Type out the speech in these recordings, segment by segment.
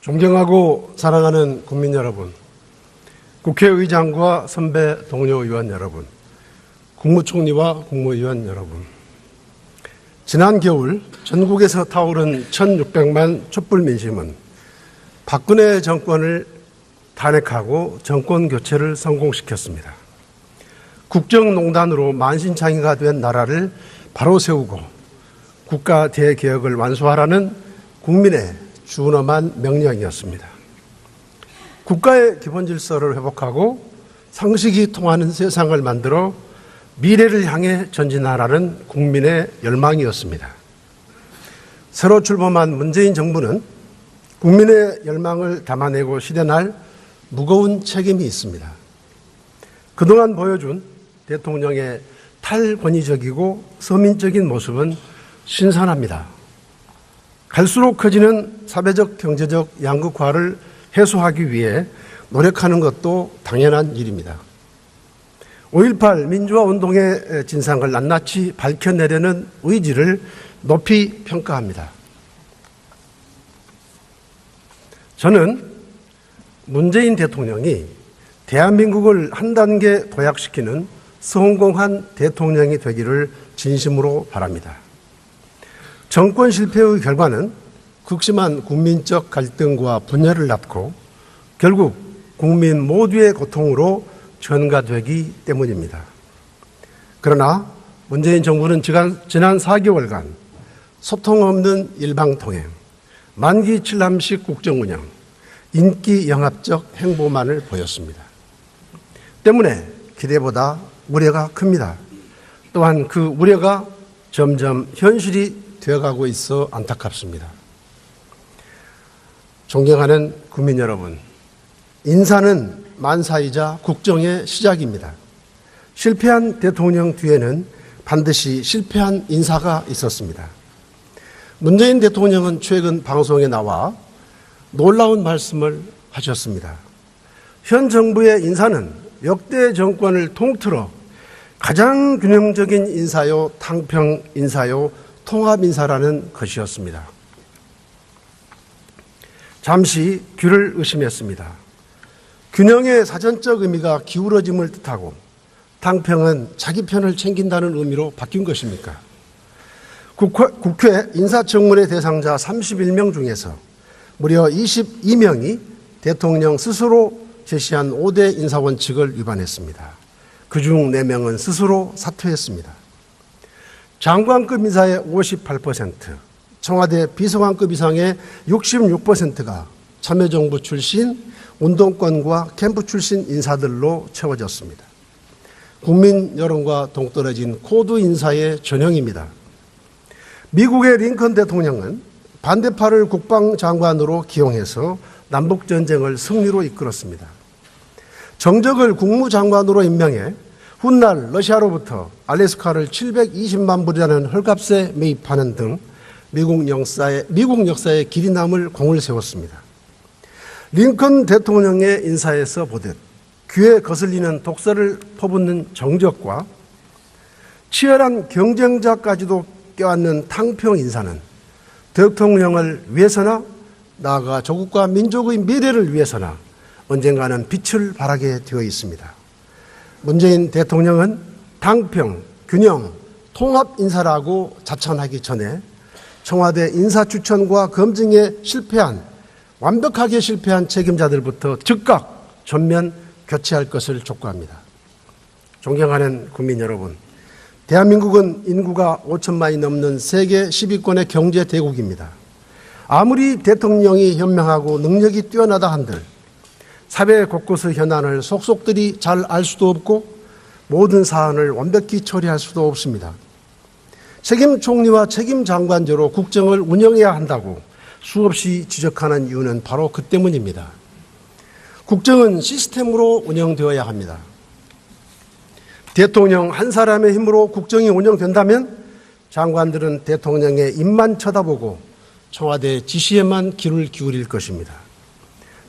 존경하고 사랑하는 국민 여러분, 국회의장과 선배 동료 의원 여러분, 국무총리와 국무위원 여러분, 지난 겨울 전국에서 타오른 1600만 촛불 민심은 박근혜 정권을 탄핵하고 정권 교체를 성공시켰습니다. 국정농단으로 만신창이가 된 나라를 바로 세우고 국가 대개혁을 완수하라는 국민의 준엄한 명령이었습니다. 국가의 기본 질서를 회복하고 상식이 통하는 세상을 만들어 미래를 향해 전진하라는 국민의 열망이었습니다. 새로 출범한 문재인 정부는 국민의 열망을 담아내고 실현할 무거운 책임이 있습니다. 그동안 보여준 대통령의 탈권위적이고 서민적인 모습은 신선합니다. 갈수록 커지는 사회적 경제적 양극화를 해소하기 위해 노력하는 것도 당연한 일입니다. 5.18 민주화 운동의 진상을 낱낱이 밝혀내려는 의지를 높이 평가합니다. 저는 문재인 대통령이 대한민국을 한 단계 도약시키는 성공한 대통령이 되기를 진심으로 바랍니다. 정권 실패의 결과는 극심한 국민적 갈등과 분열을 낳고 결국 국민 모두의 고통으로 전가되기 때문입니다. 그러나 문재인 정부는 지난 4개월간 소통 없는 일방통행, 만기 칠함식 국정운영, 인기 영합적 행보만을 보였습니다. 때문에 기대보다 우려가 큽니다. 또한 그 우려가 점점 현실이 되어가고 있어 안타깝습니다. 존경하는 국민 여러분, 인사는 만사이자 국정의 시작입니다. 실패한 대통령 뒤에는 반드시 실패한 인사가 있었습니다. 문재인 대통령은 최근 방송에 나와 놀라운 말씀을 하셨습니다. 현 정부의 인사는 역대 정권을 통틀어 가장 균형적인 인사요, 탕평 인사요, 통합 인사라는 것이었습니다. 잠시 귀를 의심했습니다. 균형의 사전적 의미가 기울어짐을 뜻하고 탕평은 자기 편을 챙긴다는 의미로 바뀐 것입니까? 국회 인사청문회 대상자 31명 중에서 무려 22명이 대통령 스스로 제시한 5대 인사원칙을 위반했습니다. 그중 4명은 스스로 사퇴했습니다. 장관급 인사의 58%, 청와대 비서관급 이상의 66%가 참여정부 출신, 운동권과 캠프 출신 인사들로 채워졌습니다. 국민 여론과 동떨어진 코드 인사의 전형입니다. 미국의 링컨 대통령은 반대파를 국방장관으로 기용해서 남북전쟁을 승리로 이끌었습니다. 정적을 국무장관으로 임명해 훗날 러시아로부터 알래스카를 720만 불이라는 헐값에 매입하는 등 미국 역사에 길이 남을 공을 세웠습니다. 링컨 대통령의 인사에서 보듯 귀에 거슬리는 독설을 퍼붓는 정적과 치열한 경쟁자까지도 껴안는 탕평 인사는 대통령을 위해서나 나아가 조국과 민족의 미래를 위해서나 언젠가는 빛을 발하게 되어 있습니다. 문재인 대통령은 탕평, 균형, 통합 인사라고 자천하기 전에 청와대 인사 추천과 검증에 완벽하게 실패한 책임자들부터 즉각 전면 교체할 것을 촉구합니다. 존경하는 국민 여러분, 대한민국은 인구가 5천만이 넘는 세계 10위권의 경제 대국입니다. 아무리 대통령이 현명하고 능력이 뛰어나다 한들 사회 곳곳의 현안을 속속들이 잘 알 수도 없고 모든 사안을 완벽히 처리할 수도 없습니다. 책임 총리와 책임 장관제로 국정을 운영해야 한다고 수없이 지적하는 이유는 바로 그 때문입니다. 국정은 시스템으로 운영되어야 합니다. 대통령 한 사람의 힘으로 국정이 운영된다면 장관들은 대통령의 입만 쳐다보고 청와대 지시에만 귀를 기울일 것입니다.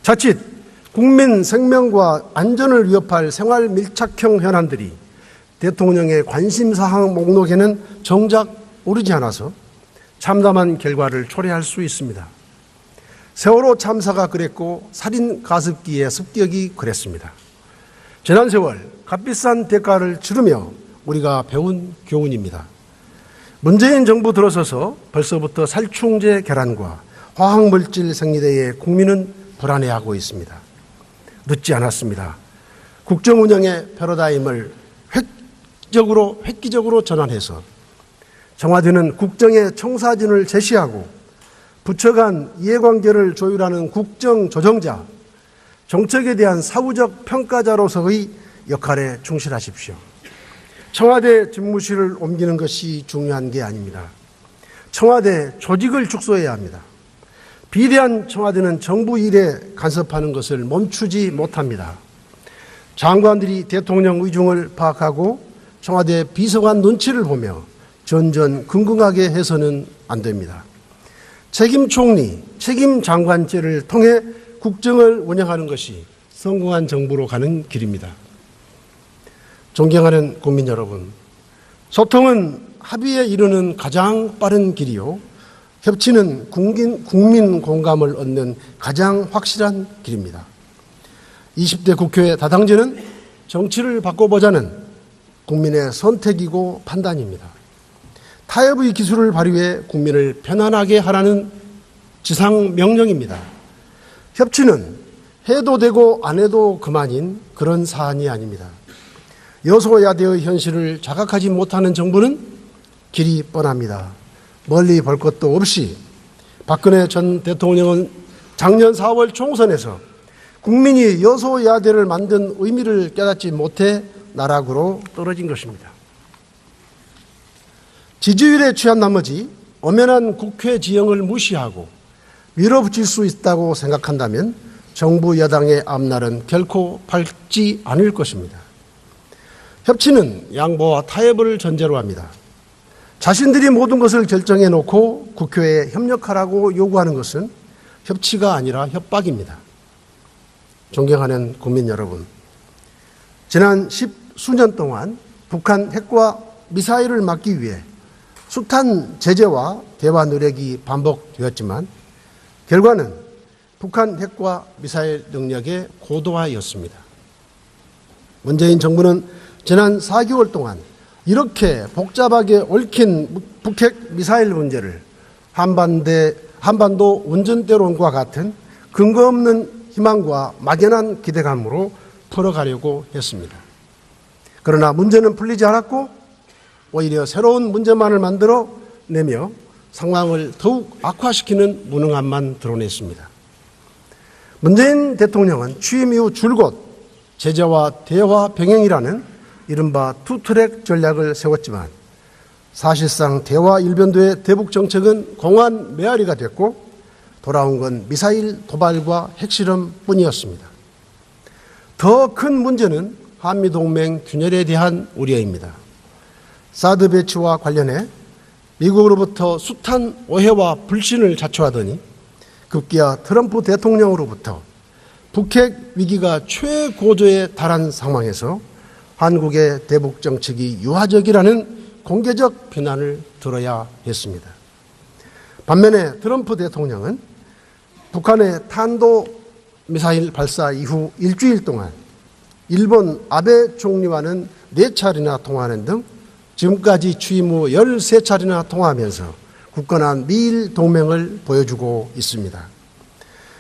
자칫 국민 생명과 안전을 위협할 생활 밀착형 현안들이 대통령의 관심사항 목록에는 정작 오르지 않아서 참담한 결과를 초래할 수 있습니다. 세월호 참사가 그랬고 살인 가습기의 습격이 그랬습니다. 지난 세월 값비싼 대가를 치르며 우리가 배운 교훈입니다. 문재인 정부 들어서서 벌써부터 살충제 계란과 화학물질 생리대에 국민은 불안해하고 있습니다. 늦지 않았습니다. 국정 운영의 패러다임을 획기적으로 전환해서 청와대는 국정의 청사진을 제시하고 부처 간 이해관계를 조율하는 국정조정자, 정책에 대한 사후적 평가자로서의 역할에 충실하십시오. 청와대 집무실을 옮기는 것이 중요한 게 아닙니다. 청와대 조직을 축소해야 합니다. 비대한 청와대는 정부 일에 간섭하는 것을 멈추지 못합니다. 장관들이 대통령 의중을 파악하고 청와대 비서관 눈치를 보며 전전긍긍하게 해서는 안 됩니다. 책임 총리, 책임 장관제를 통해 국정을 운영하는 것이 성공한 정부로 가는 길입니다. 존경하는 국민 여러분, 소통은 합의에 이르는 가장 빠른 길이요, 협치는 국민 공감을 얻는 가장 확실한 길입니다. 20대 국회 다당제는 정치를 바꿔보자는 국민의 선택이고 판단입니다. 타협의 기술을 발휘해 국민을 편안하게 하라는 지상명령입니다. 협치는 해도 되고 안 해도 그만인 그런 사안이 아닙니다. 여소야대의 현실을 자각하지 못하는 정부는 길이 뻔합니다. 멀리 볼 것도 없이 박근혜 전 대통령은 작년 4월 총선에서 국민이 여소야대를 만든 의미를 깨닫지 못해 나락으로 떨어진 것입니다. 지지율에 취한 나머지 엄연한 국회 지형을 무시하고 밀어붙일 수 있다고 생각한다면 정부 여당의 앞날은 결코 밝지 않을 것입니다. 협치는 양보와 타협을 전제로 합니다. 자신들이 모든 것을 결정해 놓고 국회에 협력하라고 요구하는 것은 협치가 아니라 협박입니다. 존경하는 국민 여러분, 지난 10수년 동안 북한 핵과 미사일을 막기 위해 숱한 제재와 대화 노력이 반복되었지만 결과는 북한 핵과 미사일 능력의 고도화였습니다. 문재인 정부는 지난 4개월 동안 이렇게 복잡하게 얽힌 북핵 미사일 문제를 한반도 운전대론과 같은 근거 없는 희망과 막연한 기대감으로 풀어가려고 했습니다. 그러나 문제는 풀리지 않았고 오히려 새로운 문제만을 만들어 내며 상황을 더욱 악화시키는 무능함만 드러냈습니다. 문재인 대통령은 취임 이후 줄곧 제재와 대화 병행이라는 이른바 투트랙 전략을 세웠지만 사실상 대화 일변도의 대북 정책은 공안 메아리가 됐고 돌아온 건 미사일 도발과 핵실험뿐이었습니다. 더 큰 문제는 한미동맹 균열에 대한 우려입니다. 사드 배치와 관련해 미국으로부터 숱한 오해와 불신을 자초하더니 급기야 트럼프 대통령으로부터 북핵 위기가 최고조에 달한 상황에서 한국의 대북 정책이 유화적이라는 공개적 비난을 들어야 했습니다. 반면에 트럼프 대통령은 북한의 탄도미사일 발사 이후 일주일 동안 일본 아베 총리와는 4차례나 통화하는 등 지금까지 취임 후 13차례나 통화하면서 굳건한 미일 동맹을 보여주고 있습니다.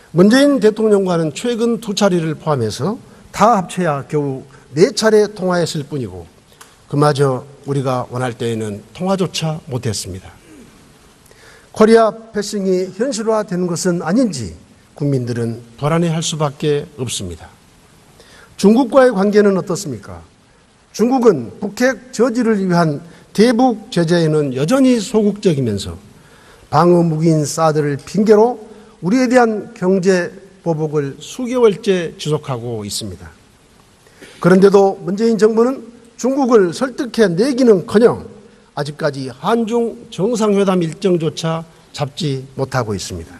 문재인 대통령과는 최근 2차례를 포함해서 다 합쳐야 겨우 4차례 통화했을 뿐이고 그마저 우리가 원할 때에는 통화조차 못했습니다. 코리아 패싱이 현실화되는 것은 아닌지 국민들은 불안해할 수밖에 없습니다. 중국과의 관계는 어떻습니까? 중국은 북핵 저지를 위한 대북 제재에는 여전히 소극적이면서 방어 무기인 사드를 핑계로 우리에 대한 경제 보복을 수개월째 지속하고 있습니다. 그런데도 문재인 정부는 중국을 설득해 내기는커녕 아직까지 한중 정상회담 일정조차 잡지 못하고 있습니다.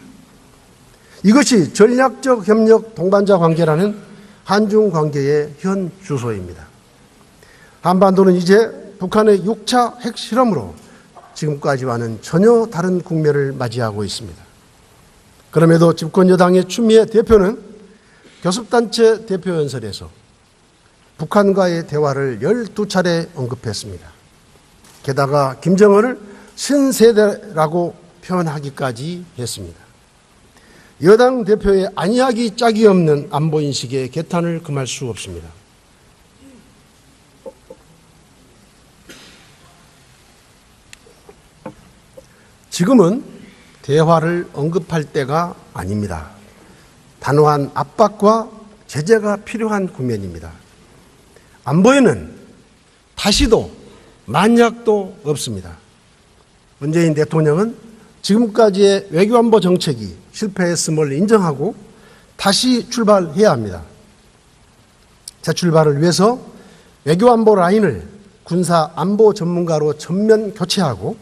이것이 전략적 협력 동반자 관계라는 한중 관계의 현 주소입니다. 한반도는 이제 북한의 6차 핵실험으로 지금까지와는 전혀 다른 국면을 맞이하고 있습니다. 그럼에도 집권여당의 추미애 대표는 교섭단체 대표연설에서 북한과의 대화를 12차례 언급했습니다. 게다가 김정은을 신세대라고 표현하기까지 했습니다. 여당 대표의 아니하기 짝이 없는 안보인식에 개탄을 금할 수 없습니다. 지금은 대화를 언급할 때가 아닙니다. 단호한 압박과 제재가 필요한 국면입니다. 안보에는 다시도 만약도 없습니다. 문재인 대통령은 지금까지의 외교안보 정책이 실패했음을 인정하고 다시 출발해야 합니다. 재출발을 위해서 외교안보 라인을 군사안보 전문가로 전면 교체하고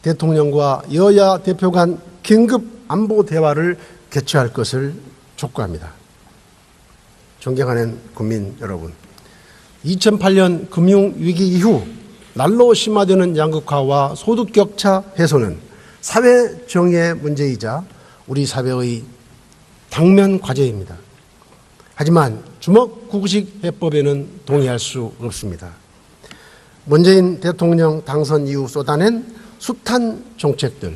대통령과 여야 대표 간 긴급 안보 대화를 개최할 것을 촉구합니다. 존경하는 국민 여러분, 2008년 금융위기 이후 날로 심화되는 양극화와 소득격차 해소는 사회 정의의 문제이자 우리 사회의 당면 과제입니다. 하지만 주먹구구식 해법에는 동의할 수 없습니다. 문재인 대통령 당선 이후 쏟아낸 숱한 정책들,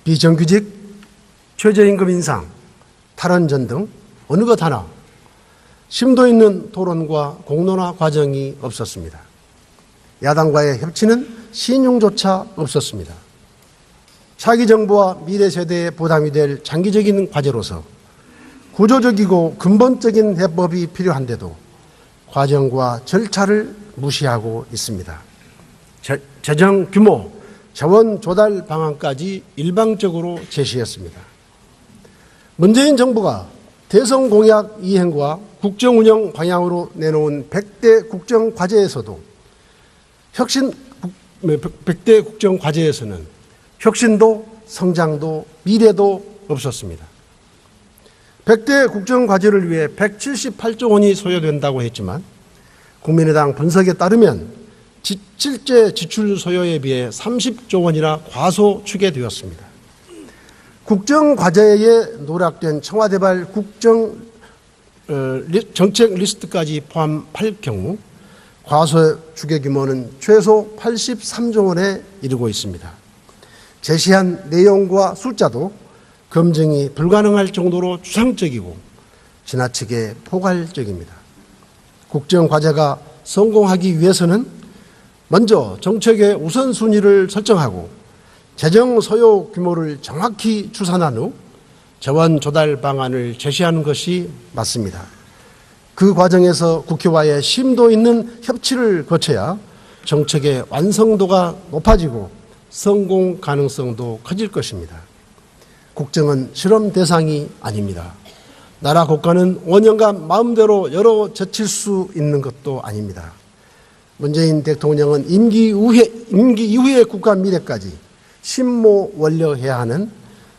비정규직, 최저임금 인상, 탈원전 등 어느 것 하나 심도 있는 토론과 공론화 과정이 없었습니다. 야당과의 협치는 신용조차 없었습니다. 차기 정부와 미래 세대의 부담이 될 장기적인 과제로서 구조적이고 근본적인 해법이 필요한데도 과정과 절차를 무시하고 있습니다. 재정 규모, 자원 조달 방안까지 일방적으로 제시했습니다. 문재인 정부가 대선 공약 이행과 국정 운영 방향으로 내놓은 100대 국정 과제에서도 100대 국정 과제에서는 혁신도 성장도 미래도 없었습니다. 100대 국정 과제를 위해 178조 원이 소요된다고 했지만 국민의당 분석에 따르면 실제 지출 소요에 비해 30조 원이나 과소 추계되었습니다. 국정 과제에 노락된 청와대발 국정 정책 리스트까지 포함할 경우 과소 추계 규모는 최소 83조 원에 이르고 있습니다. 제시한 내용과 숫자도 검증이 불가능할 정도로 추상적이고 지나치게 포괄적입니다. 국정 과제가 성공하기 위해서는 먼저 정책의 우선순위를 설정하고 재정 소요 규모를 정확히 추산한 후 재원 조달 방안을 제시하는 것이 맞습니다. 그 과정에서 국회와의 심도 있는 협치를 거쳐야 정책의 완성도가 높아지고 성공 가능성도 커질 것입니다. 국정은 실험 대상이 아닙니다. 나라 국가는 5년간 마음대로 열어 제칠 수 있는 것도 아닙니다. 문재인 대통령은 임기 이후의 국가 미래까지 심모원려해야 하는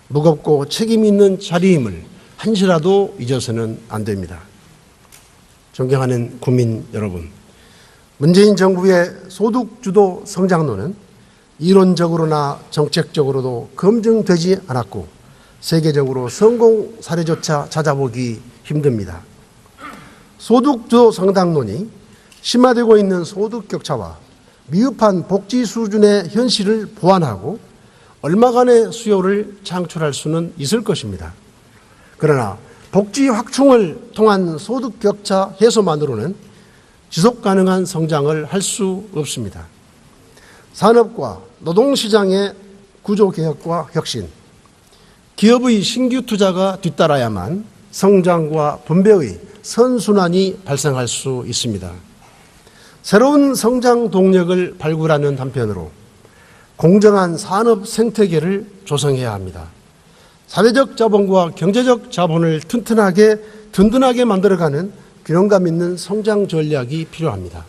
무겁고 책임 있는 자리임을 한시라도 잊어서는 안 됩니다. 존경하는 국민 여러분, 문재인 정부의 소득주도 성장론은 이론적으로나 정책적으로도 검증되지 않았고 세계적으로 성공 사례조차 찾아보기 힘듭니다. 소득주도 성장론이 심화되고 있는 소득 격차와 미흡한 복지 수준의 현실을 보완하고 얼마간의 수요를 창출할 수는 있을 것입니다. 그러나 복지 확충을 통한 소득 격차 해소만으로는 지속 가능한 성장을 할 수 없습니다. 산업과 노동시장의 구조개혁과 혁신, 기업의 신규 투자가 뒤따라야만 성장과 분배의 선순환이 발생할 수 있습니다. 새로운 성장 동력을 발굴하는 한편으로 공정한 산업 생태계를 조성해야 합니다. 사회적 자본과 경제적 자본을 든든하게 만들어가는 균형감 있는 성장 전략이 필요합니다.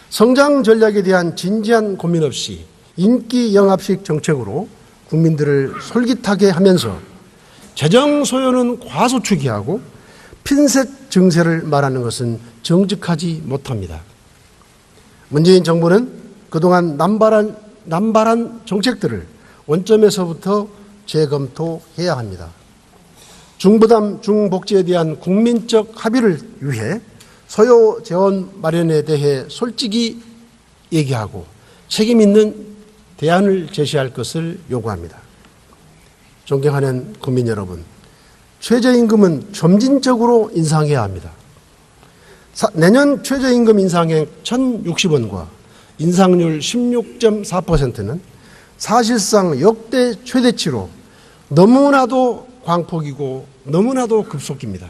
성장 전략에 대한 진지한 고민 없이 인기 영합식 정책으로 국민들을 솔깃하게 하면서 재정 소요는 과소추기하고 핀셋 증세를 말하는 것은 정직하지 못합니다. 문재인 정부는 그동안 남발한 정책들을 원점에서부터 재검토해야 합니다. 중부담 중복지에 대한 국민적 합의를 위해 소요 재원 마련에 대해 솔직히 얘기하고 책임 있는 대안을 제시할 것을 요구합니다. 존경하는 국민 여러분, 최저임금은 점진적으로 인상해야 합니다. 내년 최저임금 인상액 1,060원과 인상률 16.4%는 사실상 역대 최대치로 너무나도 광폭이고 너무나도 급속기입니다.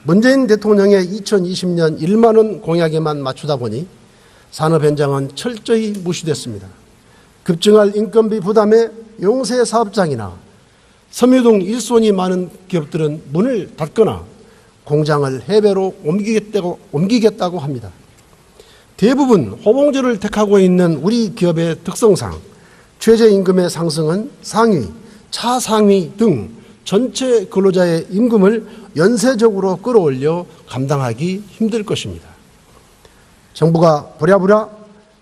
문재인 대통령의 2020년 1만 원 공약에만 맞추다 보니 산업 현장은 철저히 무시됐습니다. 급증할 인건비 부담에 용세 사업장이나 섬유 등 일손이 많은 기업들은 문을 닫거나 공장을 해외로 옮기겠다고 합니다. 대부분 호봉제를 택하고 있는 우리 기업의 특성상 최저임금의 상승은 상위, 차상위 등 전체 근로자의 임금을 연쇄적으로 끌어올려 감당하기 힘들 것입니다. 정부가 부랴부랴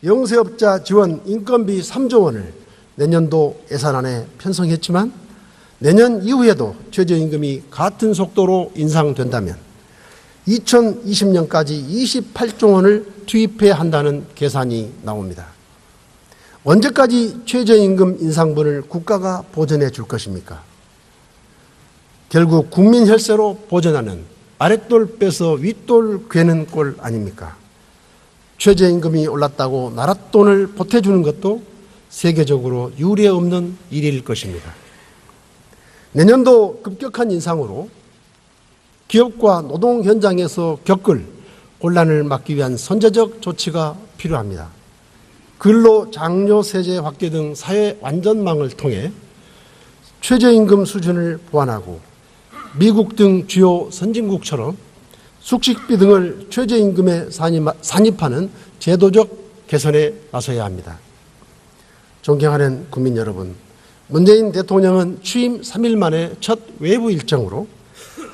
영세업자 지원 인건비 3조 원을 내년도 예산안에 편성했지만 내년 이후에도 최저임금이 같은 속도로 인상된다면 2020년까지 28조 원을 투입해야 한다는 계산이 나옵니다. 언제까지 최저임금 인상분을 국가가 보전해 줄 것입니까? 결국 국민 혈세로 보전하는 아랫돌 빼서 윗돌 괴는 꼴 아닙니까? 최저임금이 올랐다고 나랏돈을 보태주는 것도 세계적으로 유례 없는 일일 것입니다. 내년도 급격한 인상으로 기업과 노동 현장에서 겪을 혼란을 막기 위한 선제적 조치가 필요합니다. 근로 장려 세제 확대 등 사회 완전망을 통해 최저임금 수준을 보완하고 미국 등 주요 선진국처럼 숙식비 등을 최저임금에 산입하는 제도적 개선에 나서야 합니다. 존경하는 국민 여러분, 문재인 대통령은 취임 3일 만에 첫 외부 일정으로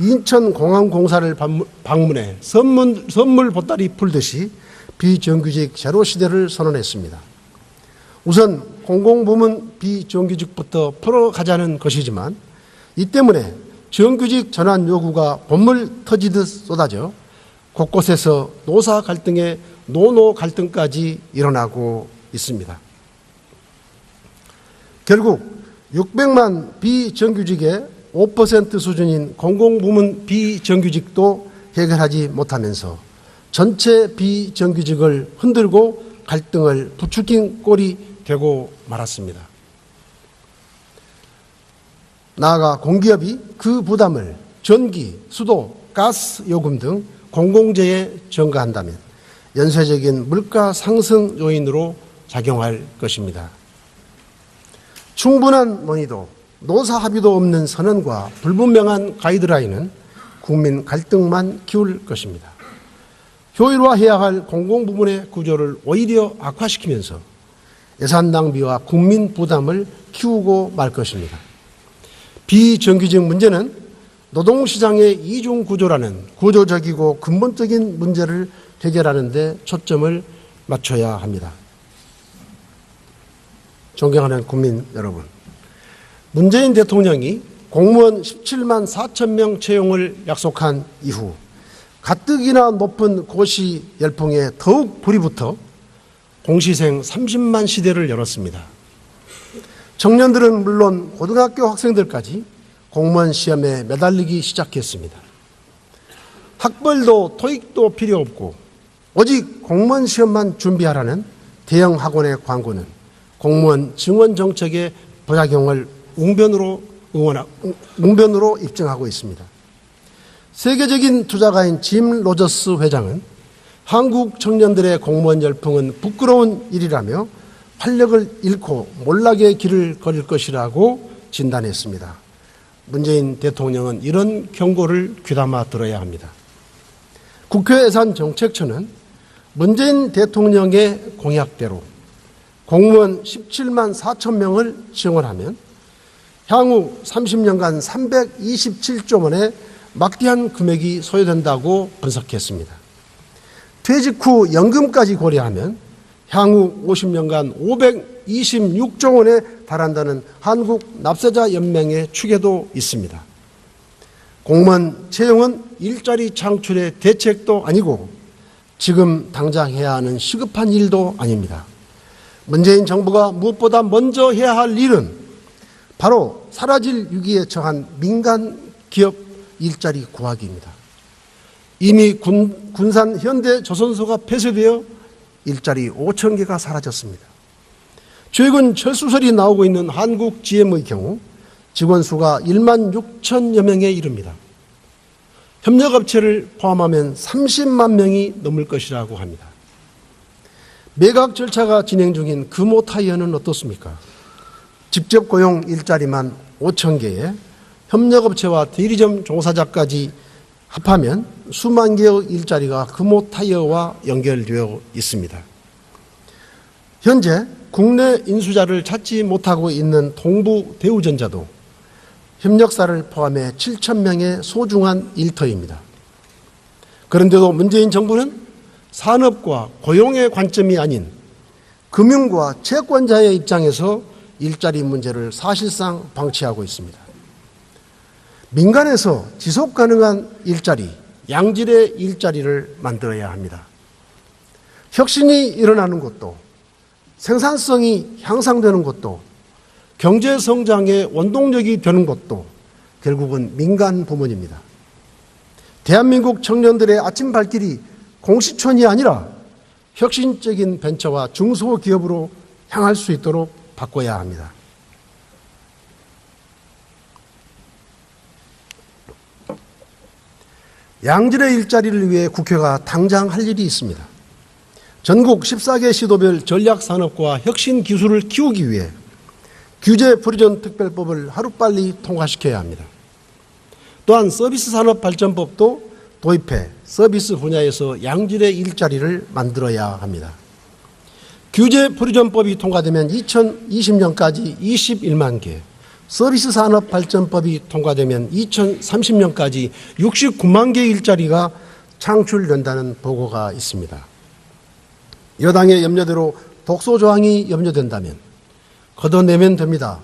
인천공항공사를 방문해 선물 보따리 풀듯이 비정규직 제로 시대를 선언했습니다. 우선 공공부문 비정규직부터 풀어가자는 것이지만 이 때문에 정규직 전환 요구가 본물 터지듯 쏟아져 곳곳에서 노사 갈등에 노노 갈등까지 일어나고 있습니다. 결국 600만 비정규직의 5% 수준인 공공부문 비정규직도 해결하지 못하면서 전체 비정규직을 흔들고 갈등을 부추긴 꼴이 되고 말았습니다. 나아가 공기업이 그 부담을 전기, 수도, 가스 요금 등 공공재에 전가한다면 연쇄적인 물가 상승 요인으로 작용할 것입니다. 충분한 논의도 노사 합의도 없는 선언과 불분명한 가이드라인은 국민 갈등만 키울 것입니다. 효율화해야 할 공공부문의 구조를 오히려 악화시키면서 예산 낭비와 국민 부담을 키우고 말 것입니다. 비정규직 문제는 노동시장의 이중 구조라는 구조적이고 근본적인 문제를 해결하는 데 초점을 맞춰야 합니다. 존경하는 국민 여러분, 문재인 대통령이 공무원 17만 4천 명 채용을 약속한 이후 가뜩이나 높은 고시 열풍에 더욱 불이 붙어 공시생 30만 시대를 열었습니다. 청년들은 물론 고등학교 학생들까지 공무원 시험에 매달리기 시작했습니다. 학벌도 토익도 필요 없고 오직 공무원 시험만 준비하라는 대형 학원의 광고는 공무원 증원 정책의 부작용을 웅변으로 입증하고 있습니다. 세계적인 투자가인 짐 로저스 회장은 한국 청년들의 공무원 열풍은 부끄러운 일이라며 활력을 잃고 몰락의 길을 걸을 것이라고 진단했습니다. 문재인 대통령은 이런 경고를 귀담아 들어야 합니다. 국회예산정책처는 문재인 대통령의 공약대로 공무원 17만 4천 명을 지원하면 향후 30년간 327조 원의 막대한 금액이 소요된다고 분석했습니다. 퇴직 후 연금까지 고려하면 향후 50년간 526조 원에 달한다는 한국 납세자 연맹의 추계도 있습니다. 공무원 채용은 일자리 창출의 대책도 아니고 지금 당장 해야 하는 시급한 일도 아닙니다. 문재인 정부가 무엇보다 먼저 해야 할 일은 바로 사라질 위기에 처한 민간 기업 일자리 구하기입니다. 이미 군산 현대조선소가 폐쇄되어 일자리 5천 개가 사라졌습니다. 최근 철수설이 나오고 있는 한국 GM의 경우 직원 수가 1만 6천여 명에 이릅니다. 협력업체를 포함하면 30만 명이 넘을 것이라고 합니다. 매각 절차가 진행 중인 금호타이어는 어떻습니까? 직접 고용 일자리만 5천 개에 협력업체와 대리점 종사자까지 합하면 수만 개의 일자리가 금호타이어와 연결되어 있습니다. 현재 국내 인수자를 찾지 못하고 있는 동부대우전자도 협력사를 포함해 7천 명의 소중한 일터입니다. 그런데도 문재인 정부는 산업과 고용의 관점이 아닌 금융과 채권자의 입장에서 일자리 문제를 사실상 방치하고 있습니다. 민간에서 지속 가능한 일자리, 양질의 일자리를 만들어야 합니다. 혁신이 일어나는 것도, 생산성이 향상되는 것도, 경제 성장의 원동력이 되는 것도 결국은 민간 부문입니다. 대한민국 청년들의 아침 발길이 공시촌이 아니라 혁신적인 벤처와 중소기업으로 향할 수 있도록 바꿔야 합니다. 양질의 일자리를 위해 국회가 당장 할 일이 있습니다. 전국 14개 시도별 전략산업과 혁신기술을 키우기 위해 규제프리존특별법을 하루빨리 통과시켜야 합니다. 또한 서비스산업발전법도 도입해 서비스 분야에서 양질의 일자리를 만들어야 합니다. 규제프리존법이 통과되면 2020년까지 21만 개, 서비스산업발전법이 통과되면 2030년까지 69만 개의 일자리가 창출된다는 보고가 있습니다. 여당의 염려대로 독소조항이 염려된다면 걷어내면 됩니다.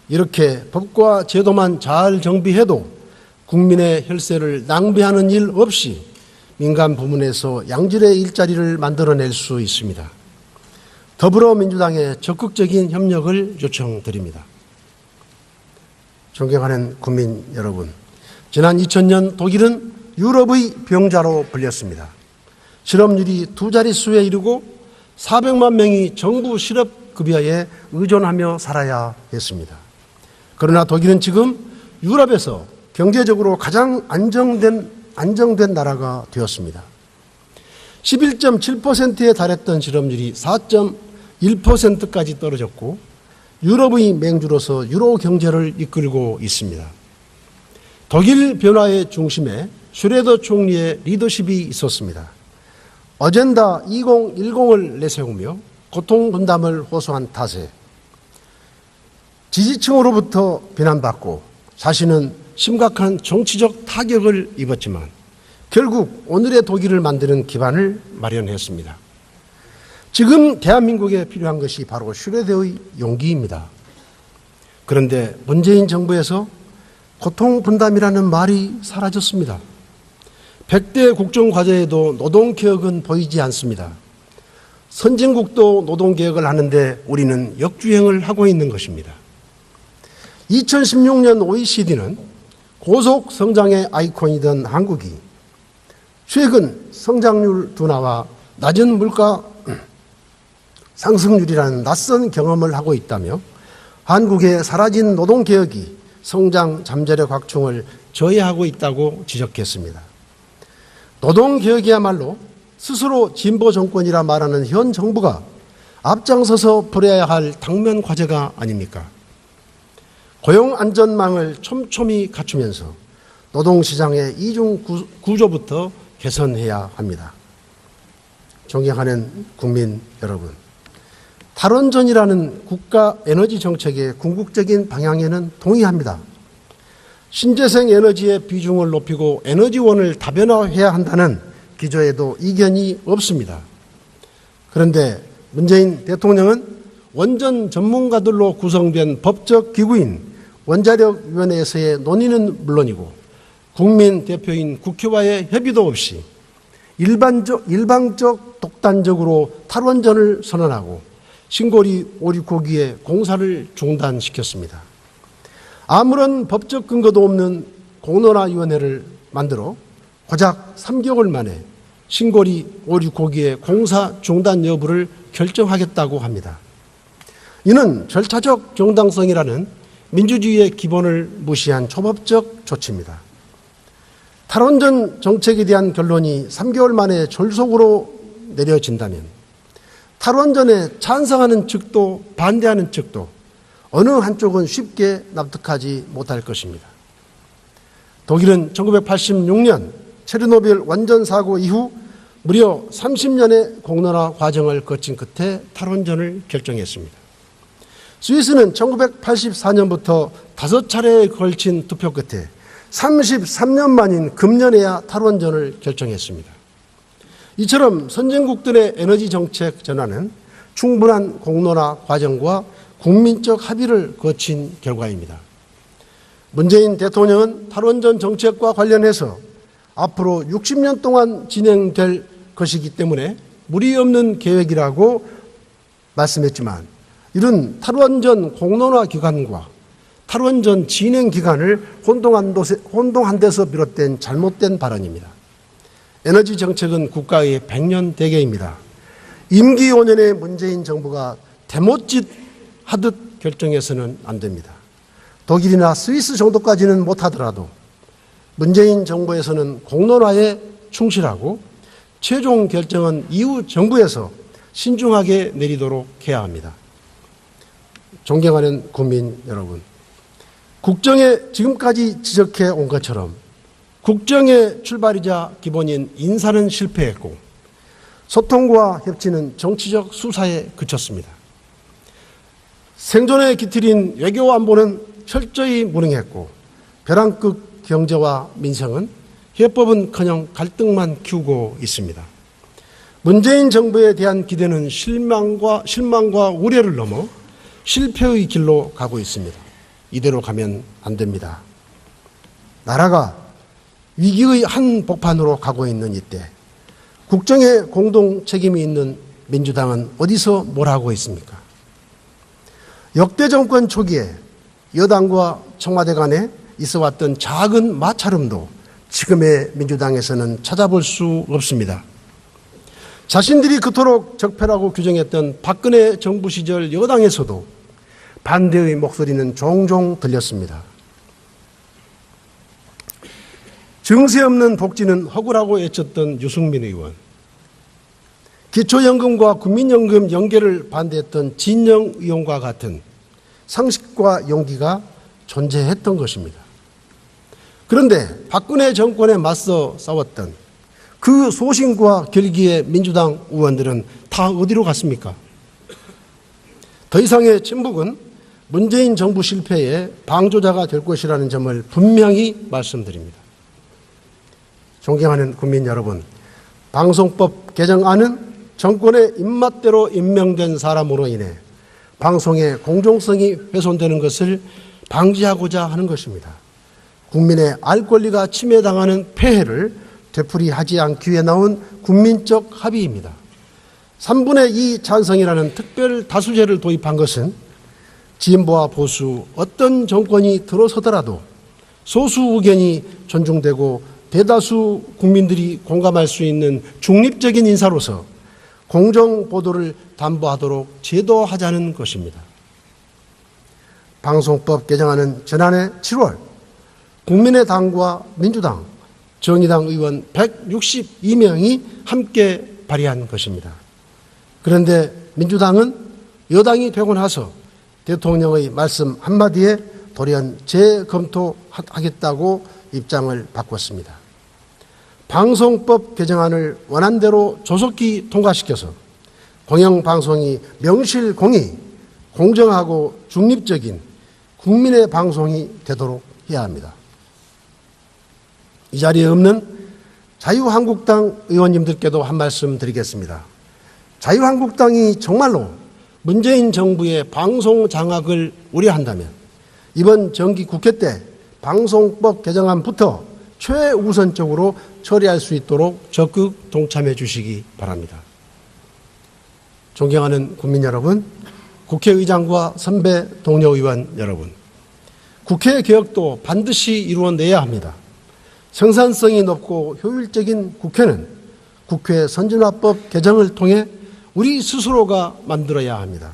이렇게 법과 제도만 잘 정비해도 국민의 혈세를 낭비하는 일 없이 민간 부문에서 양질의 일자리를 만들어낼 수 있습니다. 더불어민주당의 적극적인 협력을 요청드립니다. 존경하는 국민 여러분, 지난 2000년 독일은 유럽의 병자로 불렸습니다. 실업률이 두 자릿수에 이르고 400만 명이 정부 실업급여에 의존하며 살아야 했습니다. 그러나 독일은 지금 유럽에서 경제적으로 가장 안정된 나라가 되었습니다. 11.7%에 달했던 실업률이 4.1%까지 떨어졌고 유럽의 맹주로서 유로 경제를 이끌고 있습니다. 독일 변화의 중심에 슈레더 총리의 리더십이 있었습니다. 어젠다 2010을 내세우며 고통분담을 호소한 탓에 지지층으로부터 비난받고 자신은 심각한 정치적 타격을 입었지만 결국 오늘의 독일을 만드는 기반을 마련했습니다. 지금 대한민국에 필요한 것이 바로 슈레더의 용기입니다. 그런데 문재인 정부에서 고통분담이라는 말이 사라졌습니다. 100대 국정과제에도 노동개혁은 보이지 않습니다. 선진국도 노동개혁을 하는데 우리는 역주행을 하고 있는 것입니다. 2016년 OECD는 고속 성장의 아이콘이던 한국이 최근 성장률 둔화와 낮은 물가 상승률이라는 낯선 경험을 하고 있다며 한국의 사라진 노동개혁이 성장 잠재력 확충을 저해하고 있다고 지적했습니다. 노동개혁이야말로 스스로 진보 정권이라 말하는 현 정부가 앞장서서 벌여야 할 당면 과제가 아닙니까? 고용 안전망을 촘촘히 갖추면서 노동시장의 이중 구조부터 개선해야 합니다. 존경하는 국민 여러분, 탈원전이라는 국가 에너지 정책의 궁극적인 방향에는 동의합니다. 신재생 에너지의 비중을 높이고 에너지원을 다변화해야 한다는 기조에도 이견이 없습니다. 그런데 문재인 대통령은 원전 전문가들로 구성된 법적 기구인 원자력위원회에서의 논의는 물론이고 국민 대표인 국회와의 협의도 없이 일방적 독단적으로 탈원전을 선언하고 신고리 오리고기의 공사를 중단시켰습니다. 아무런 법적 근거도 없는 공론화위원회를 만들어 고작 3개월 만에 신고리 오리고기의 공사 중단 여부를 결정하겠다고 합니다. 이는 절차적 정당성이라는 민주주의의 기본을 무시한 초법적 조치입니다. 탈원전 정책에 대한 결론이 3개월 만에 졸속으로 내려진다면 탈원전에 찬성하는 측도 반대하는 측도 어느 한쪽은 쉽게 납득하지 못할 것입니다. 독일은 1986년 체르노빌 원전 사고 이후 무려 30년의 공론화 과정을 거친 끝에 탈원전을 결정했습니다. 스위스는 1984년부터 5차례에 걸친 투표 끝에 33년 만인 금년에야 탈원전을 결정했습니다. 이처럼 선진국들의 에너지 정책 전환은 충분한 공론화 과정과 국민적 합의를 거친 결과입니다. 문재인 대통령은 탈원전 정책과 관련해서 앞으로 60년 동안 진행될 것이기 때문에 무리 없는 계획이라고 말씀했지만 이런 탈원전 공론화 기간과 탈원전 진행 기간을 혼동한 데서 비롯된 잘못된 발언입니다. 에너지 정책은 국가의 100년 대계입니다. 임기 5년의 문재인 정부가 대못짓 하듯 결정해서는 안 됩니다. 독일이나 스위스 정도까지는 못하더라도 문재인 정부에서는 공론화에 충실하고 최종 결정은 이후 정부에서 신중하게 내리도록 해야 합니다. 존경하는 국민 여러분, 국정에 지금까지 지적해 온 것처럼 국정의 출발이자 기본인 인사는 실패했고 소통과 협치는 정치적 수사에 그쳤습니다. 생존의 기틀인 외교 안보는 철저히 무능했고 벼랑끝 경제와 민생은 해법은커녕 갈등만 키우고 있습니다. 문재인 정부에 대한 기대는 실망과 우려를 넘어 실패의 길로 가고 있습니다. 이대로 가면 안 됩니다. 나라가 위기의 한복판으로 가고 있는 이때 국정에 공동 책임이 있는 민주당은 어디서 뭘 하고 있습니까? 역대 정권 초기에 여당과 청와대 간에 있어왔던 작은 마찰음도 지금의 민주당에서는 찾아볼 수 없습니다. 자신들이 그토록 적폐라고 규정했던 박근혜 정부 시절 여당에서도 반대의 목소리는 종종 들렸습니다. 정세 없는 복지는 허구라고 외쳤던 유승민 의원, 기초연금과 국민연금 연계를 반대했던 진영 의원과 같은 상식과 용기가 존재했던 것입니다. 그런데 박근혜 정권에 맞서 싸웠던 그 소신과 결기의 민주당 의원들은 다 어디로 갔습니까? 더 이상의 침묵은 문재인 정부 실패의 방조자가 될 것이라는 점을 분명히 말씀드립니다. 존경하는 국민 여러분, 방송법 개정안은 정권의 입맛대로 임명된 사람으로 인해 방송의 공정성이 훼손되는 것을 방지하고자 하는 것입니다. 국민의 알 권리가 침해당하는 폐해를 되풀이하지 않기 위해 나온 국민적 합의입니다. 3분의 2 찬성이라는 특별 다수제를 도입한 것은 진보와 보수 어떤 정권이 들어서더라도 소수 의견이 존중되고 대다수 국민들이 공감할 수 있는 중립적인 인사로서 공정 보도를 담보하도록 제도하자는 것입니다. 방송법 개정안은 지난해 7월 국민의당과 민주당, 정의당 의원 162명이 함께 발의한 것입니다. 그런데 민주당은 여당이 되고 나서 대통령의 말씀 한마디에 돌연 재검토하겠다고 입장을 바꿨습니다. 방송법 개정안을 원안대로 조속히 통과시켜서 공영방송이 명실공히 공정하고 중립적인 국민의 방송이 되도록 해야 합니다. 이 자리에 없는 자유한국당 의원님들께도 한 말씀 드리겠습니다. 자유한국당이 정말로 문재인 정부의 방송 장악을 우려한다면 이번 정기 국회 때 방송법 개정안부터 최우선적으로 처리할 수 있도록 적극 동참해 주시기 바랍니다. 존경하는 국민 여러분, 국회의장과 선배 동료 의원 여러분, 국회 개혁도 반드시 이루어내야 합니다. 생산성이 높고 효율적인 국회는 국회 선진화법 개정을 통해 우리 스스로가 만들어야 합니다.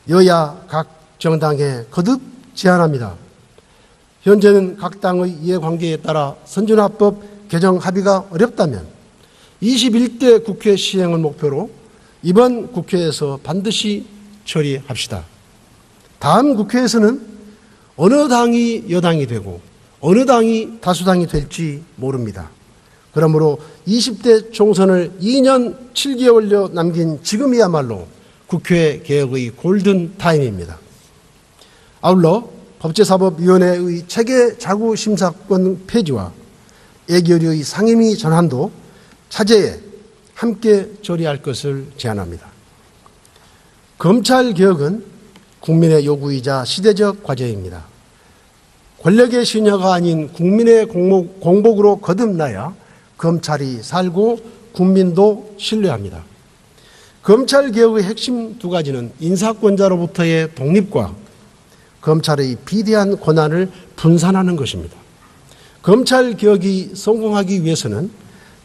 여야 각 정당에 거듭 제안합니다. 현재는 각 당의 이해관계에 따라 선진화법 개정 합의가 어렵다면 21대 국회 시행을 목표로 이번 국회에서 반드시 처리합시다. 다음 국회에서는 어느 당이 여당이 되고 어느 당이 다수당이 될지 모릅니다. 그러므로 20대 총선을 2년 7개월여 남긴 지금이야말로 국회 개혁의 골든 타임입니다. 아울러 법제사법위원회의 체계 자구 심사권 폐지와 예결위의 상임위 전환도 차제에 함께 처리할 것을 제안합니다. 검찰개혁은 국민의 요구이자 시대적 과제입니다. 권력의 시녀가 아닌 국민의 공복으로 거듭나야 검찰이 살고 국민도 신뢰합니다. 검찰개혁의 핵심 두 가지는 인사권자로부터의 독립과 검찰의 비대한 권한을 분산하는 것입니다. 검찰개혁이 성공하기 위해서는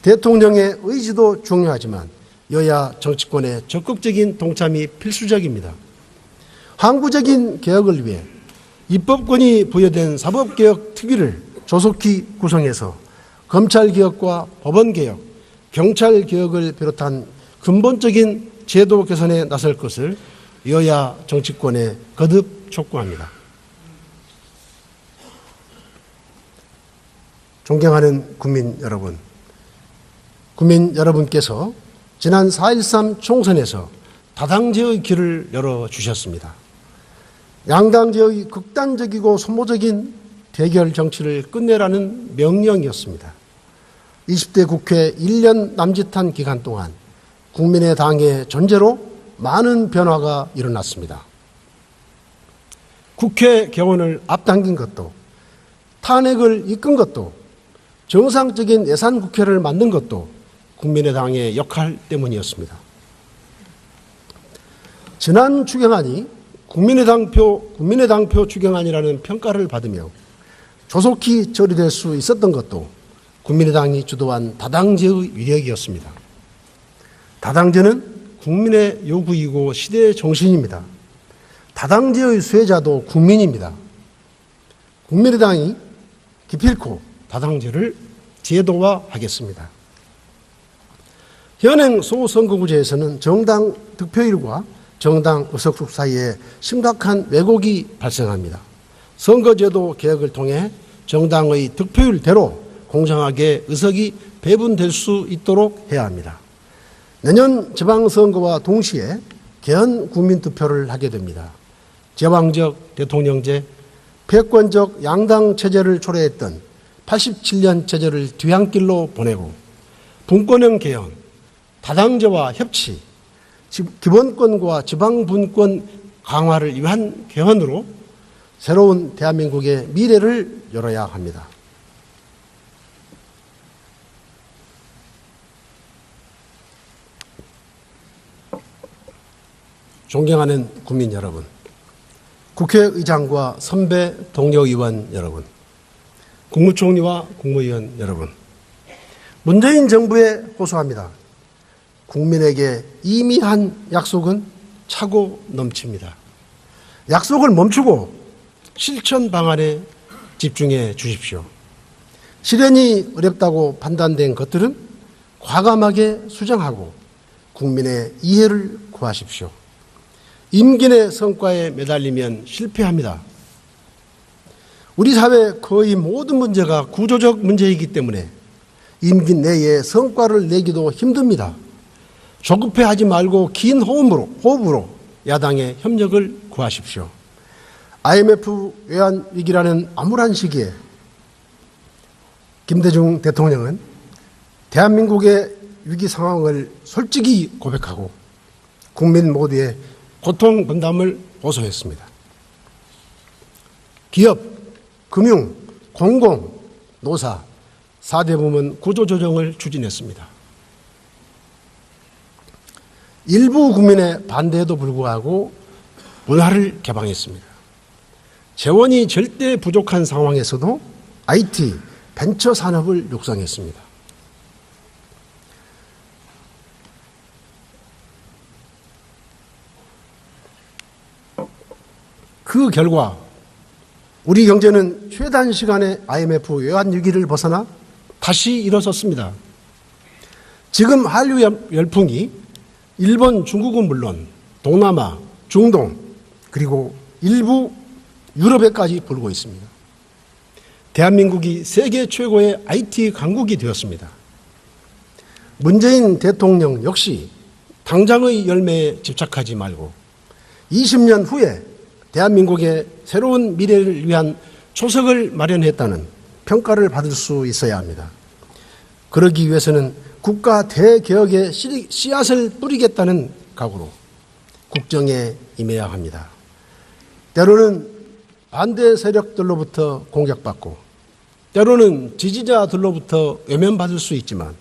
대통령의 의지도 중요하지만 여야 정치권의 적극적인 동참이 필수적입니다. 항구적인 개혁을 위해 입법권이 부여된 사법개혁특위를 조속히 구성해서 검찰개혁과 법원개혁, 경찰개혁을 비롯한 근본적인 제도 개선에 나설 것을 여야 정치권에 거듭 촉구합니다. 존경하는 국민 여러분께서 지난 4.13 총선에서 다당제의 길을 열어주셨습니다. 양당제의 극단적이고 소모적인 대결 정치를 끝내라는 명령이었습니다. 20대 국회 1년 남짓한 기간 동안 국민의당의 존재로 많은 변화가 일어났습니다. 국회 개원을 앞당긴 것도, 탄핵을 이끈 것도, 정상적인 예산국회를 만든 것도 국민의당의 역할 때문이었습니다. 지난 추경안이 국민의당표 추경안이라는 평가를 받으며 조속히 처리될 수 있었던 것도 국민의당이 주도한 다당제의 위력이었습니다. 다당제는 국민의 요구이고 시대의 정신입니다. 다당제의 수혜자도 국민입니다. 국민의당이 기필코 다당제를 제도화하겠습니다. 현행 소선거구제에서는 정당 득표율과 정당 의석수 사이에 심각한 왜곡이 발생합니다. 선거제도 개혁을 통해 정당의 득표율대로 공정하게 의석이 배분될 수 있도록 해야 합니다. 내년 지방선거와 동시에 개헌 국민투표를 하게 됩니다. 제왕적 대통령제, 패권적 양당 체제를 초래했던 87년 체제를 뒤안길로 보내고 분권형 개헌, 다당제와 협치, 기본권과 지방분권 강화를 위한 개헌으로 새로운 대한민국의 미래를 열어야 합니다. 존경하는 국민 여러분, 국회의장과 선배 동료 의원 여러분, 국무총리와 국무위원 여러분, 문재인 정부에 호소합니다. 국민에게 이미 한 약속은 차고 넘칩니다. 약속을 멈추고 실천 방안에 집중해 주십시오. 실현이 어렵다고 판단된 것들은 과감하게 수정하고 국민의 이해를 구하십시오. 임기 내 성과에 매달리면 실패합니다. 우리 사회 거의 모든 문제가 구조적 문제이기 때문에 임기 내에 성과를 내기도 힘듭니다. 조급해하지 말고 긴 호흡으로 야당의 협력을 구하십시오. IMF 외환위기라는 암울한 시기에 김대중 대통령은 대한민국의 위기 상황을 솔직히 고백하고 국민 모두의 고통 분담을 호소했습니다. 기업, 금융, 공공, 노사 4대 부문 구조조정을 추진했습니다. 일부 국민의 반대에도 불구하고 문화를 개방했습니다. 재원이 절대 부족한 상황에서도 IT, 벤처 산업을 육성했습니다. 그 결과 우리 경제는 최단시간에 IMF 외환위기를 벗어나 다시 일어섰습니다. 지금 한류 열풍이 일본, 중국은 물론 동남아, 중동 그리고 일부 유럽에까지 불고 있습니다. 대한민국이 세계 최고의 IT 강국이 되었습니다. 문재인 대통령 역시 당장의 열매에 집착하지 말고 20년 후에 대한민국의 새로운 미래를 위한 초석을 마련했다는 평가를 받을 수 있어야 합니다. 그러기 위해서는 국가 대개혁의 씨앗을 뿌리겠다는 각오로 국정에 임해야 합니다. 때로는 반대 세력들로부터 공격받고 때로는 지지자들로부터 외면받을 수 있지만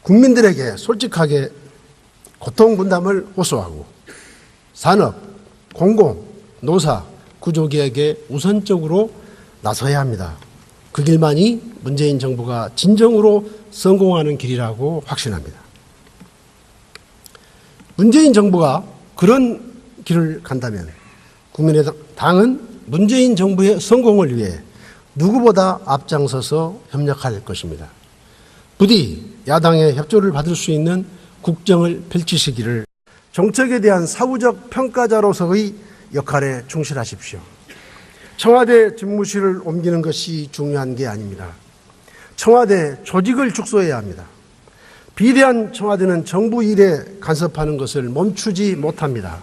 국민들에게 솔직하게 고통 분담을 호소하고 산업, 공공, 노사, 구조개혁에 우선적으로 나서야 합니다. 그 길만이 문재인 정부가 진정으로 성공하는 길이라고 확신합니다. 문재인 정부가 그런 길을 간다면 국민의당은 문재인 정부의 성공을 위해 누구보다 앞장서서 협력할 것입니다. 부디 야당의 협조를 받을 수 있는 국정을 펼치시기를 정책에 대한 사후적 평가자로서의 역할에 충실하십시오. 청와대 집무실을 옮기는 것이 중요한 게 아닙니다. 청와대 조직을 축소해야 합니다. 비대한 청와대는 정부 일에 간섭하는 것을 멈추지 못합니다.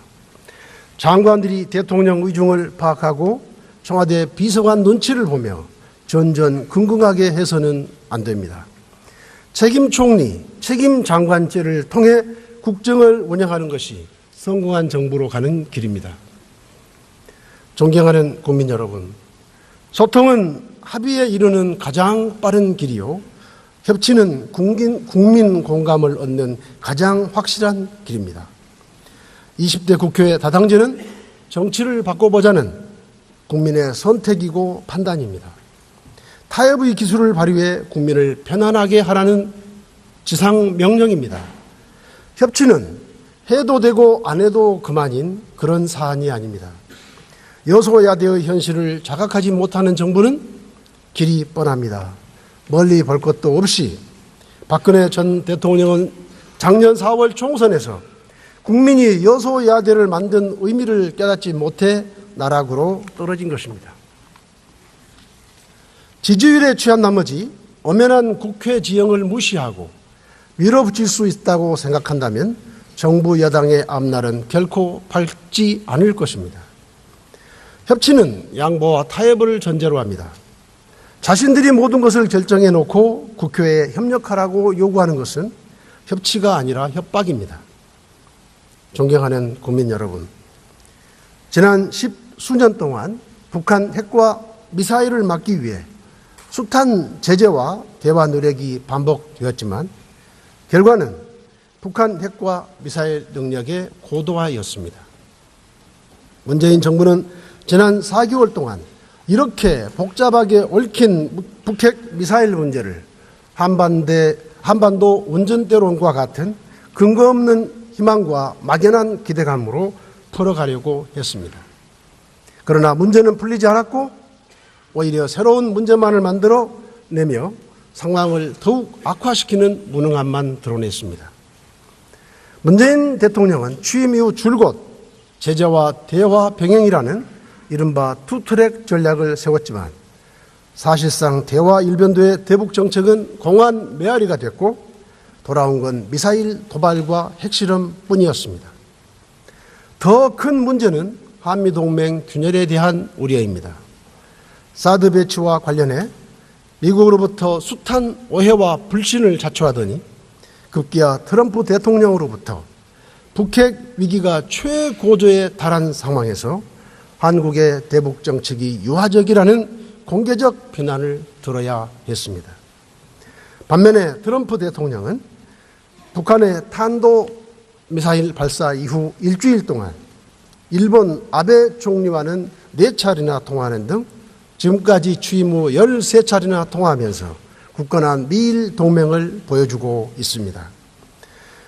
장관들이 대통령 의중을 파악하고 청와대 비서관 눈치를 보며 전전긍긍하게 해서는 안 됩니다. 책임 총리, 책임 장관제를 통해 국정을 운영하는 것이 성공한 정부로 가는 길입니다. 존경하는 국민 여러분, 소통은 합의에 이르는 가장 빠른 길이요, 협치는 국민 공감을 얻는 가장 확실한 길입니다. 20대 국회 다당제는 정치를 바꿔보자는 국민의 선택이고 판단입니다. 타협의 기술을 발휘해 국민을 편안하게 하라는 지상명령입니다. 협치는 해도 되고 안 해도 그만인 그런 사안이 아닙니다. 여소야대의 현실을 자각하지 못하는 정부는 길이 뻔합니다. 멀리 볼 것도 없이 박근혜 전 대통령은 작년 4월 총선에서 국민이 여소야대를 만든 의미를 깨닫지 못해 나락으로 떨어진 것입니다. 지지율에 취한 나머지 엄연한 국회 지형을 무시하고 밀어붙일 수 있다고 생각한다면 정부 여당의 앞날은 결코 밝지 않을 것입니다. 협치는 양보와 타협을 전제로 합니다. 자신들이 모든 것을 결정해 놓고 국회에 협력하라고 요구하는 것은 협치가 아니라 협박입니다. 존경하는 국민 여러분, 지난 10수년 동안 북한 핵과 미사일을 막기 위해 숱한 제재와 대화 노력이 반복되었지만 결과는 북한 핵과 미사일 능력의 고도화였습니다. 문재인 정부는 지난 4개월 동안 이렇게 복잡하게 얽힌 북핵 미사일 문제를 한반도 운전대론과 같은 근거 없는 희망과 막연한 기대감으로 풀어가려고 했습니다. 그러나 문제는 풀리지 않았고 오히려 새로운 문제만을 만들어 내며 상황을 더욱 악화시키는 무능함만 드러냈습니다. 문재인 대통령은 취임 이후 줄곧 제재와 대화 병행이라는 이른바 투트랙 전략을 세웠지만 사실상 대화 일변도의 대북 정책은 공안 메아리가 됐고 돌아온 건 미사일 도발과 핵실험뿐이었습니다. 더 큰 문제는 한미동맹 균열에 대한 우려입니다. 사드 배치와 관련해 미국으로부터 숱한 오해와 불신을 자초하더니 급기야 트럼프 대통령으로부터 북핵 위기가 최고조에 달한 상황에서 한국의 대북 정책이 유화적이라는 공개적 비난을 들어야 했습니다. 반면에 트럼프 대통령은 북한의 탄도미사일 발사 이후 일주일 동안 일본 아베 총리와는 4차례나 통화하는 등 지금까지 취임 후 13차례나 통화하면서 굳건한 미일 동맹을 보여주고 있습니다.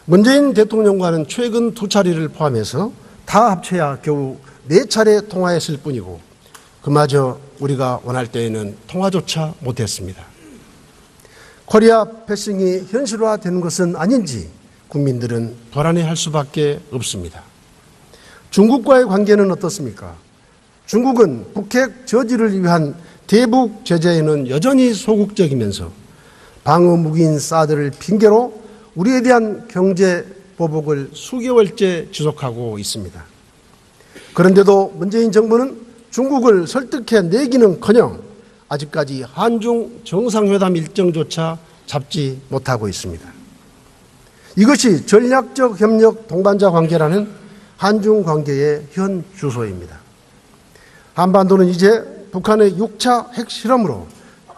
문재인 대통령과는 최근 2차례를 포함해서 다 합쳐야 겨우 4차례 통화했을 뿐이고 그마저 우리가 원할 때에는 통화조차 못했습니다. 코리아 패싱이 현실화되는 것은 아닌지 국민들은 불안해할 수밖에 없습니다. 중국과의 관계는 어떻습니까? 중국은 북핵 저지를 위한 대북 제재에는 여전히 소극적이면서 방어 무기인 사드를 핑계로 우리에 대한 경제 보복을 수개월째 지속하고 있습니다. 그런데도 문재인 정부는 중국을 설득해내기는커녕 아직까지 한중 정상회담 일정조차 잡지 못하고 있습니다. 이것이 전략적 협력 동반자 관계라는 한중 관계의 현 주소입니다. 한반도는 이제 북한의 6차 핵실험으로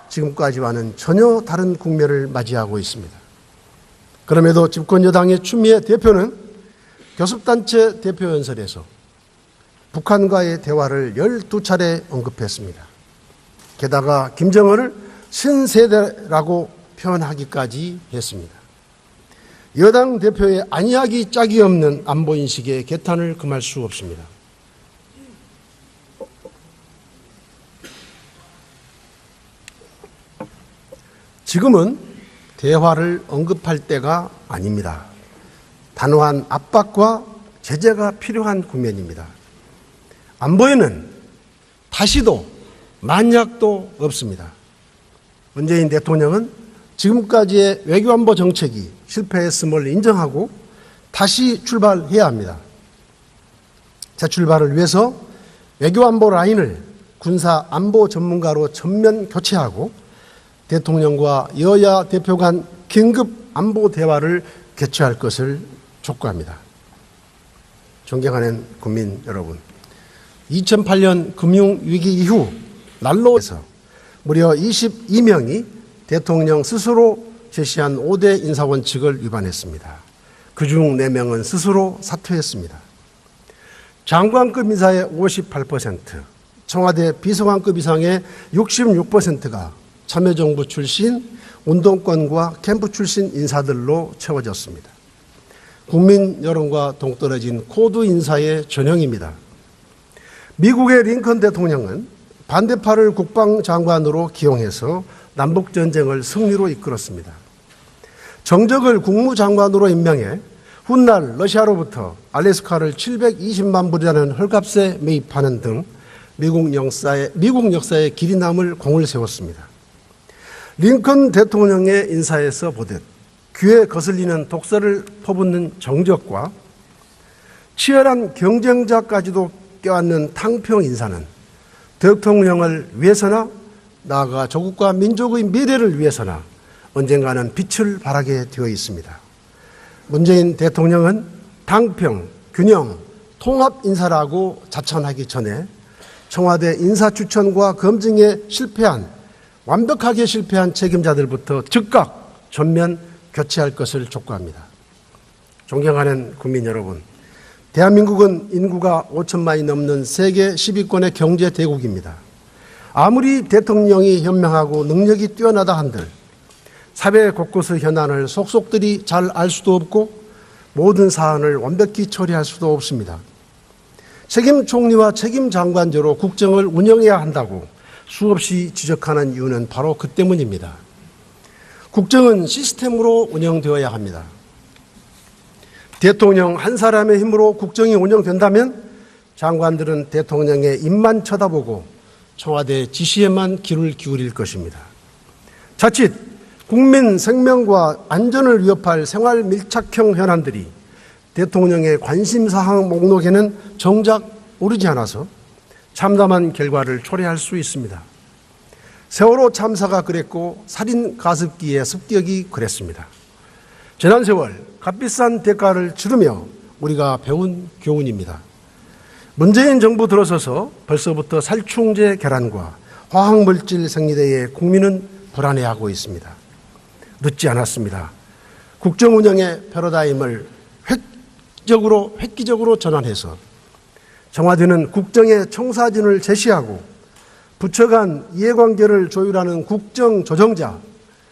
지금까지와는 전혀 다른 국면을 맞이하고 있습니다. 그럼에도 집권 여당의 추미애 대표는 교섭단체 대표연설에서 북한과의 대화를 12차례 언급했습니다. 게다가 김정은을 신세대라고 표현하기까지 했습니다. 여당 대표의 아니하기 짝이 없는 안보인식에 개탄을 금할 수 없습니다. 지금은 대화를 언급할 때가 아닙니다. 단호한 압박과 제재가 필요한 국면입니다. 안보에는 다시도 만약도 없습니다. 문재인 대통령은 지금까지의 외교안보 정책이 실패했음을 인정하고 다시 출발해야 합니다. 재출발을 위해서 외교안보 라인을 군사안보 전문가로 전면 교체하고 대통령과 여야 대표 간 긴급 안보 대화를 개최할 것을 촉구합니다. 존경하는 국민 여러분, 2008년 금융위기 이후 난로에서 무려 22명이 대통령 스스로 제시한 5대 인사원칙을 위반했습니다. 그중 4명은 스스로 사퇴했습니다. 장관급 인사의 58%, 청와대 비서관급 이상의 66%가 참여정부 출신, 운동권과 캠프 출신 인사들로 채워졌습니다. 국민 여론과 동떨어진 코드 인사의 전형입니다. 미국의 링컨 대통령은 반대파를 국방장관으로 기용해서 남북전쟁을 승리로 이끌었습니다. 정적을 국무장관으로 임명해 훗날 러시아로부터 알래스카를 720만 불이라는 헐값에 매입하는 등 미국 역사에 길이 남을 공을 세웠습니다. 링컨 대통령의 인사에서 보듯 귀에 거슬리는 독설을 퍼붓는 정적과 치열한 경쟁자까지도 껴안는 탕평 인사는 대통령을 위해서나 나아가 조국과 민족의 미래를 위해서나 언젠가는 빛을 발하게 되어 있습니다. 문재인 대통령은 당평, 균형, 통합 인사라고 자천하기 전에 청와대 인사 추천과 검증에 완벽하게 실패한 책임자들부터 즉각 전면 교체할 것을 촉구합니다. 존경하는 국민 여러분, 대한민국은 인구가 5천만이 넘는 세계 10위권의 경제 대국입니다. 아무리 대통령이 현명하고 능력이 뛰어나다 한들 사회 곳곳의 현안을 속속들이 잘 알 수도 없고 모든 사안을 완벽히 처리할 수도 없습니다. 책임 총리와 책임 장관제로 국정을 운영해야 한다고 수없이 지적하는 이유는 바로 그 때문입니다. 국정은 시스템으로 운영되어야 합니다. 대통령 한 사람의 힘으로 국정이 운영된다면 장관들은 대통령의 입만 쳐다보고 청와대 지시에만 귀를 기울일 것입니다. 자칫 국민 생명과 안전을 위협할 생활 밀착형 현안들이 대통령의 관심사항 목록에는 정작 오르지 않아서 참담한 결과를 초래할 수 있습니다. 세월호 참사가 그랬고 살인 가습기의 습격이 그랬습니다. 지난 세월 값비싼 대가를 치르며 우리가 배운 교훈입니다. 문재인 정부 들어서서 벌써부터 살충제 개란과 화학물질 생리대에 국민은 불안해하고 있습니다. 늦지 않았습니다. 국정 운영의 패러다임을 획기적으로 전환해서 청와대는 국정의 청사진을 제시하고 부처 간 이해관계를 조율하는 국정조정자,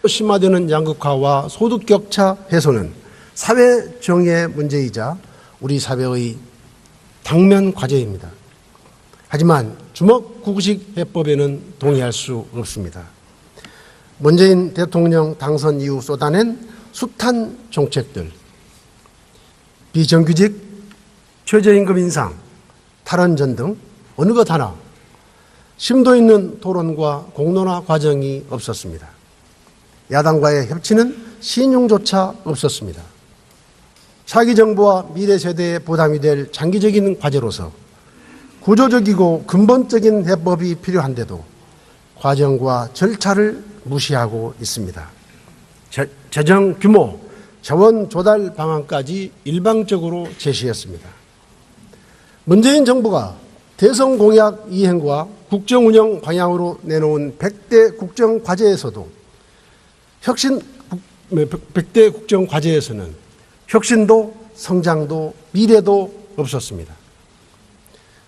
심화되는 양극화와 소득격차 해소는 사회 정의의 문제이자 우리 사회의 당면 과제입니다. 하지만 주먹구구식 해법에는 동의할 수 없습니다. 문재인 대통령 당선 이후 쏟아낸 숱한 정책들, 비정규직, 최저임금 인상, 탈원전 등 어느 것 하나 심도 있는 토론과 공론화 과정이 없었습니다. 야당과의 협치는 신용조차 없었습니다. 차기 정부와 미래 세대의 부담이 될 장기적인 과제로서 구조적이고 근본적인 해법이 필요한데도 과정과 절차를 무시하고 있습니다. 재정 규모, 자원 조달 방안까지 일방적으로 제시했습니다. 문재인 정부가 대선 공약 이행과 국정 운영 방향으로 내놓은 100대 국정 과제에서도 100대 국정 과제에서는 혁신도 성장도 미래도 없었습니다.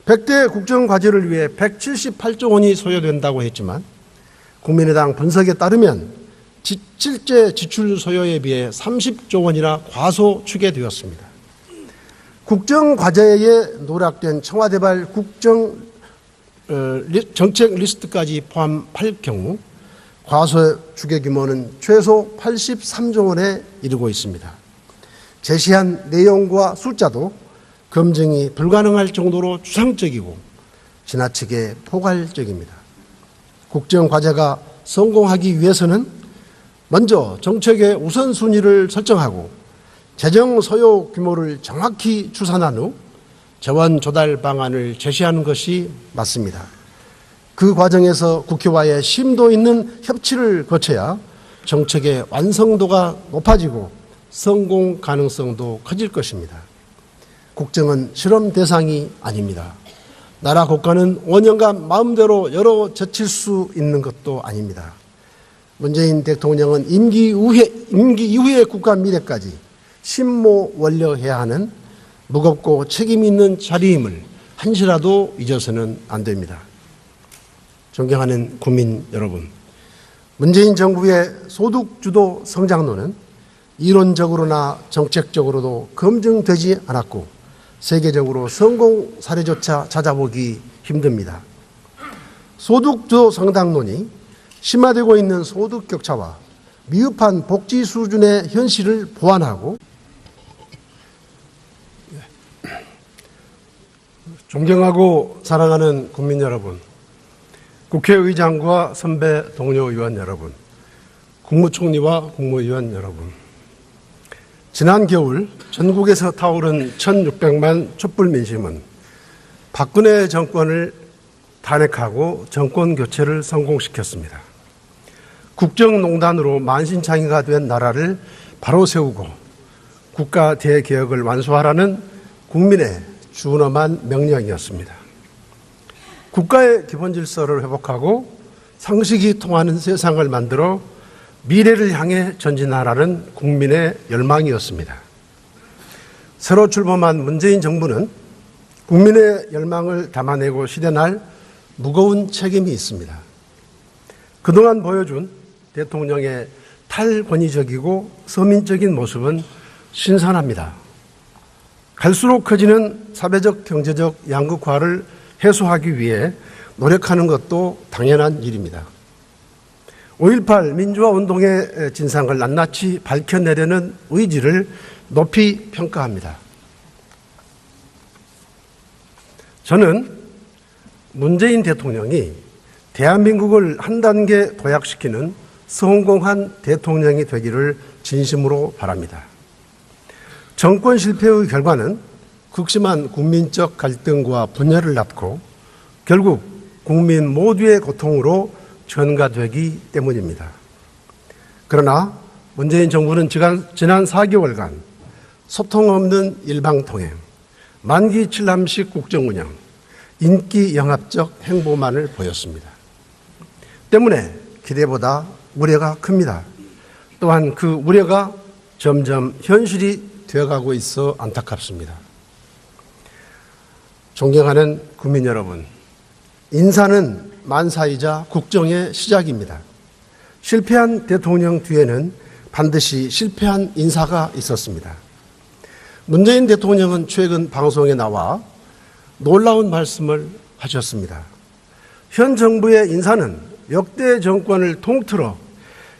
100대 국정 과제를 위해 178조 원이 소요된다고 했지만 국민의당 분석에 따르면 실제 지출 소요에 비해 30조 원이나 과소 추계되었습니다. 국정 과제에 노락된 청와대발 국정 정책 리스트까지 포함할 경우 과소 추계 규모는 최소 83조 원에 이르고 있습니다. 제시한 내용과 숫자도 검증이 불가능할 정도로 추상적이고 지나치게 포괄적입니다. 국정 과제가 성공하기 위해서는 먼저 정책의 우선순위를 설정하고 재정 소요 규모를 정확히 추산한 후 재원 조달 방안을 제시하는 것이 맞습니다. 그 과정에서 국회와의 심도 있는 협치를 거쳐야 정책의 완성도가 높아지고 성공 가능성도 커질 것입니다. 국정은 실험 대상이 아닙니다. 나라 국가는 5년간 마음대로 열어 젖힐 수 있는 것도 아닙니다. 문재인 대통령은 임기 이후의 국가 미래까지 심모원려해야 하는 무겁고 책임 있는 자리임을 한시라도 잊어서는 안 됩니다. 존경하는 국민 여러분, 문재인 정부의 소득주도 성장론은 이론적으로나 정책적으로도 검증되지 않았고 세계적으로 성공 사례조차 찾아보기 힘듭니다. 소득주도 성장론이 심화되고 있는 소득 격차와 미흡한 복지 수준의 현실을 보완하고 존경하고 사랑하는 국민 여러분, 국회의장과 선배 동료 의원 여러분, 국무총리와 국무위원 여러분, 지난 겨울 전국에서 타오른 1600만 촛불 민심은 박근혜 정권을 탄핵하고 정권 교체를 성공시켰습니다. 국정농단으로 만신창이가 된 나라를 바로 세우고 국가 대개혁을 완수하라는 국민의 준엄한 명령이었습니다. 국가의 기본 질서를 회복하고 상식이 통하는 세상을 만들어 미래를 향해 전진하라는 국민의 열망이었습니다. 새로 출범한 문재인 정부는 국민의 열망을 담아내고 실현할 무거운 책임이 있습니다. 그동안 보여준 대통령의 탈권위적이고 서민적인 모습은 신선합니다. 갈수록 커지는 사회적 경제적 양극화를 해소하기 위해 노력하는 것도 당연한 일입니다. 5.18 민주화 운동의 진상을 낱낱이 밝혀내려는 의지를 높이 평가합니다. 저는 문재인 대통령이 대한민국을 한 단계 도약시키는 성공한 대통령이 되기를 진심으로 바랍니다. 정권 실패의 결과는 극심한 국민적 갈등과 분열을 낳고 결국 국민 모두의 고통으로 전가되기 때문입니다. 그러나 문재인 정부는 지난 4개월간 소통 없는 일방통행, 만기칠남식 국정운영, 인기 영합적 행보만을 보였습니다. 때문에 기대보다 우려가 큽니다. 또한 그 우려가 점점 현실이 되어가고 있어 안타깝습니다. 존경하는 국민 여러분, 인사는 만사이자 국정의 시작입니다. 실패한 대통령 뒤에는 반드시 실패한 인사가 있었습니다. 문재인 대통령은 최근 방송에 나와 놀라운 말씀을 하셨습니다. 현 정부의 인사는 역대 정권을 통틀어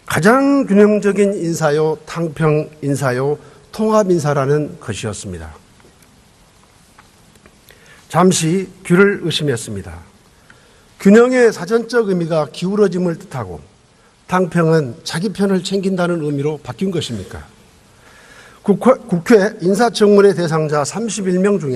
가장 균형적인 인사요, 탕평 인사요, 통합 인사라는 것이었습니다. 잠시 귀를 의심했습니다. 균형의 사전적 의미가 기울어짐을 뜻하고 탕평은 자기 편을 챙긴다는 의미로 바뀐 것입니까? 국회 인사청문회 대상자 31명 중에